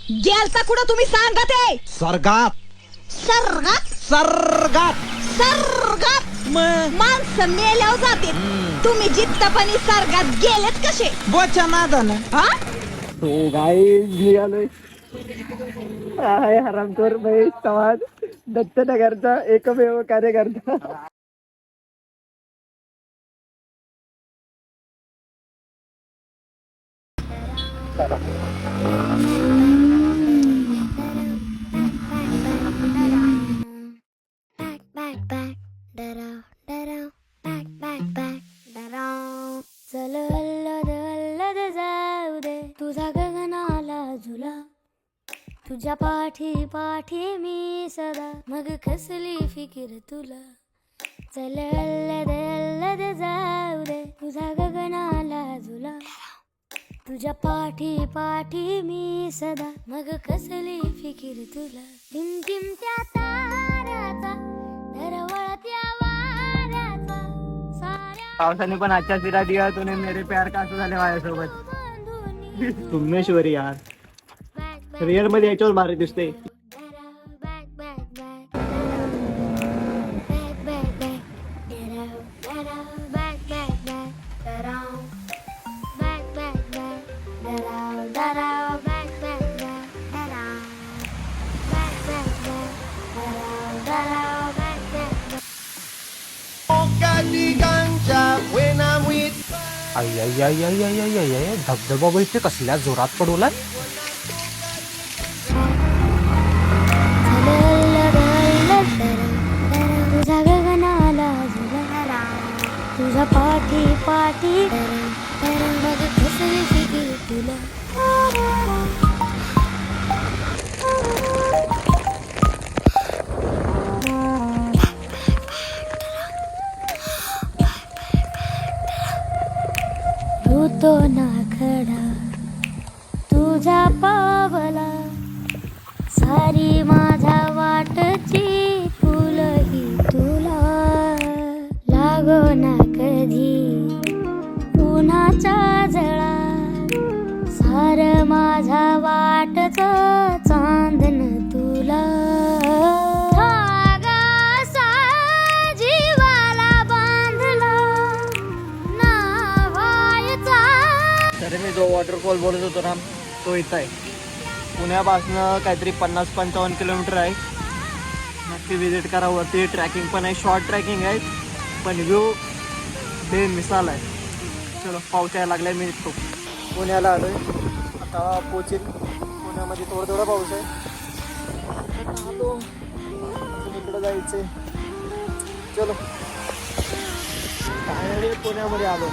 गेलता कुठं तुम्ही सांगा ते. स्वर्गात. सर्गात स्वर्गात. सर्गात माणसं मेल्यावर जाते. तुम्ही जित्तपणी सर्गात गेलेत कसे? बोच्या नादानं. हा तो गाईज निघालोय आहे हरामखोर महेश चव्हाण, दत्तनगरचा एकमेव कार्यकर्ता. चल अल्लद अल्लद जाऊ दे तुझा गगनाला झुला, तुझ्या पाठी पाठी मी सदा, मग कसली फिकीर तुला. चल अल्लद अल्लद जाऊ दे तुझा गगनाला झुला, तुझ्या पाठी पाठी मी सदा, मग कसली फिकीर तुला. टिमटिमत्या ताऱ्याचा दरवळत्या वाऱ्याचा साऱ्या पावसाने पण अच्छा सिरा दिया तूने मेरे प्यार का, असं झालं माझ्यासोबत. तुमेश्वरी यार रिअल मध्ये याच्यावर भारी दिसते. धबधबा बघितले कसल्या जोरात पडवला. तुझ्या गगनाला झुला, तुझ्या पाठी पाठी मग कसली फिकीर तुला. तो ना खडा तुझ्या पावला, सारी माझ्या वाटची फुलही तुला. लागो ना कधी उन्हाचा जळा, सार माझ्या वाटच चांदन तुला. तर मी जो वॉटरफॉल बोलत होतो ना तो इथं आहे. पुण्यापासनं काहीतरी 50-55 किलोमीटर आहे. नक्की विजिट करा. वरती ट्रॅकिंग पण आहे, शॉर्ट ट्रॅकिंग आहे, पण व्ह्यू बेमिसाल आहे. चलो पाऊस यायला लागलाय, मी निघतो. पुण्याला आलोय, आता पोचेल. पुण्यामध्ये थोडा पाऊस आहे. आलो इकडं जायचं. चलो फायनली पुण्यामध्ये आलो.